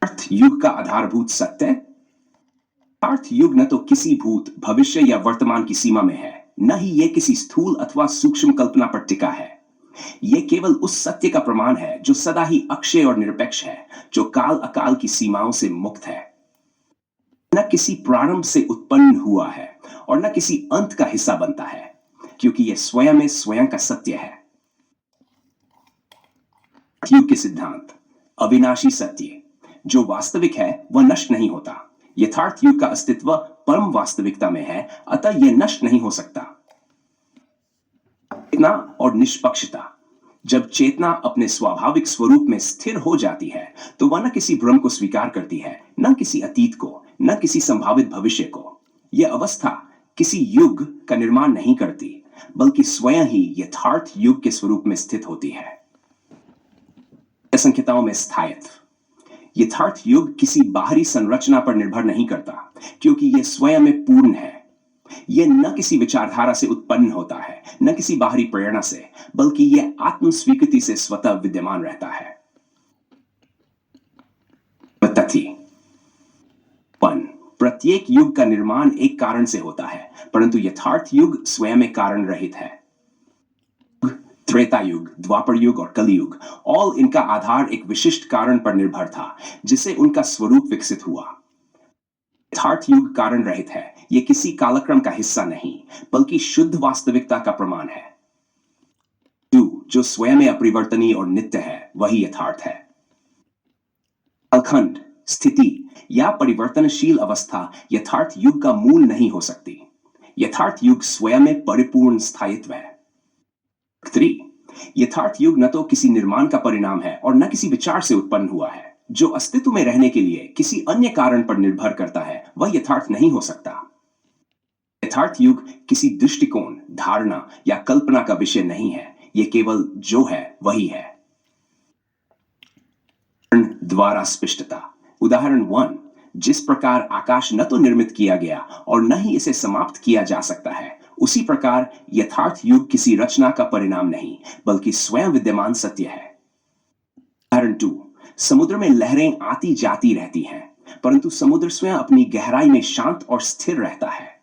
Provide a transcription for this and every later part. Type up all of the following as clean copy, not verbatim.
अर्थ युग का आधारभूत सत्य। अर्थ युग न तो किसी भूत, भविष्य या वर्तमान की सीमा में है, न ही ये किसी स्थूल अथवा सूक्ष्म कल्पना पर टिका है। ये केवल उस सत्य का प्रमाण है जो सदा ही अक्षय और निरपेक्ष है, जो काल अकाल की सीमाओं से मुक्त है। न किसी प्रारंभ से उत्पन्न हुआ है और न किसी अंत का हिस्सा बनता है, क्योंकि यह स्वयं में स्वयं का सत्य है। युग के सिद्धांत। अविनाशी सत्य। जो वास्तविक है वह नष्ट नहीं होता। यथार्थ युग का अस्तित्व परम वास्तविकता में है, अतः यह नष्ट नहीं हो सकता। चेतना और निष्पक्षता। जब चेतना अपने स्वाभाविक स्वरूप में स्थिर हो जाती है तो वह न किसी भ्रम को स्वीकार करती है, न किसी अतीत को, न किसी संभावित भविष्य को। यह अवस्था किसी युग का निर्माण नहीं करती, बल्कि स्वयं ही यथार्थ युग के स्वरूप में स्थित होती है। असंख्यताओं में स्थायित्व। यथार्थ युग किसी बाहरी संरचना पर निर्भर नहीं करता, क्योंकि यह स्वयं में पूर्ण है। यह न किसी विचारधारा से उत्पन्न होता है, न किसी बाहरी प्रेरणा से, बल्कि यह आत्म स्वीकृति से स्वतः विद्यमान रहता है। तथ्य। प्रत्येक युग का निर्माण एक कारण से होता है, परंतु यथार्थ युग स्वयं में कारण रहित है। त्रेता युग, द्वापर युग और कलयुग, और इनका आधार एक विशिष्ट कारण पर निर्भर था, जिसे उनका स्वरूप विकसित हुआ। यथार्थ युग कारण रहित है। यह किसी कालक्रम का हिस्सा नहीं, बल्कि शुद्ध वास्तविकता का प्रमाण है। जो स्वयं में अपरिवर्तनीय और नित्य है, वही यथार्थ है। कालखंड, स्थिति या परिवर्तनशील अवस्था यथार्थ युग का मूल नहीं हो सकती। यथार्थ युग स्वयं में परिपूर्ण स्थायित्व है। यथार्थ युग न तो किसी निर्माण का परिणाम है और न किसी विचार से उत्पन्न हुआ है। जो अस्तित्व में रहने के लिए किसी अन्य कारण पर निर्भर करता है, वह यथार्थ नहीं हो सकता। यथार्थ युग किसी दृष्टिकोण, धारणा या कल्पना का विषय नहीं है। यह केवल जो है वही है। द्वारा स्पष्टता। उदाहरण 1। जिस प्रकार आकाश न तो निर्मित किया गया और न ही इसे समाप्त किया जा सकता है, उसी प्रकार यथार्थ युग किसी रचना का परिणाम नहीं, बल्कि स्वयं विद्यमान सत्य है। उदाहरण 2। समुद्र में लहरें आती जाती रहती हैं, परंतु समुद्र स्वयं अपनी गहराई में शांत और स्थिर रहता है।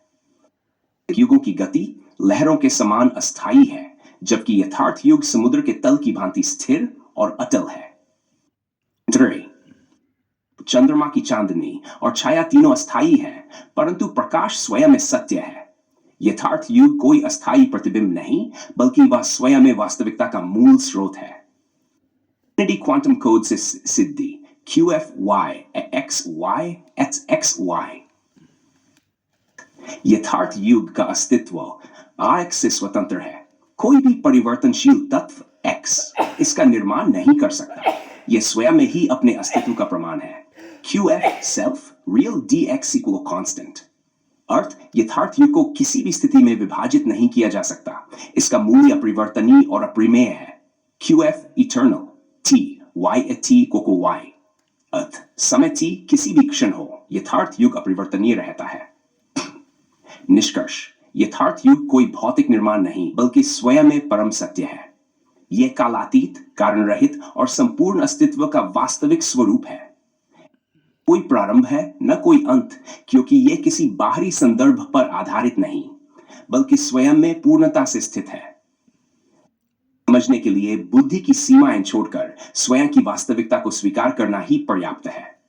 युगों की गति लहरों के समान अस्थायी है, जबकि यथार्थ युग समुद्र के तल की भांति स्थिर और अटल है। चंद्रमा की चांदनी और छाया तीनों अस्थायी हैं, परंतु प्रकाश स्वयं में सत्य है। यथार्थ युग कोई अस्थायी प्रतिबिंब नहीं, बल्कि वह स्वयं में वास्तविकता का मूल स्रोत है। क्वांटम कोड से सिद्धि QFY XY XY। यथार्थ युग का अस्तित्व RX से स्वतंत्र है। कोई भी परिवर्तनशील तत्व X इसका निर्माण नहीं कर सकता। यह स्वयं में ही अपने अस्तित्व का प्रमाण है। QF self real DX equal constant। अर्थ यथार्थ युग को किसी भी स्थिति में विभाजित नहीं किया जा सकता। इसका मूल्य अपरिवर्तनीय और अप्रिमेय है। QF eternal T Y at T कोको Y। अर्थ समय T किसी भी क्षण हो, यथार्थ युग अपरिवर्तनीय रहता है। निष्कर्ष। यथार्थ युग कोई भौतिक निर्माण नहीं, बल्कि स्वयं में परम सत्य है। यह कालातीत, कारण रहित और संपूर्ण अस्तित्व का वास्तविक स्वरूप है। कोई प्रारंभ है न कोई अंत, क्योंकि यह किसी बाहरी संदर्भ पर आधारित नहीं, बल्कि स्वयं में पूर्णता से स्थित है। समझने के लिए बुद्धि की सीमाएं छोड़कर स्वयं की वास्तविकता को स्वीकार करना ही पर्याप्त है।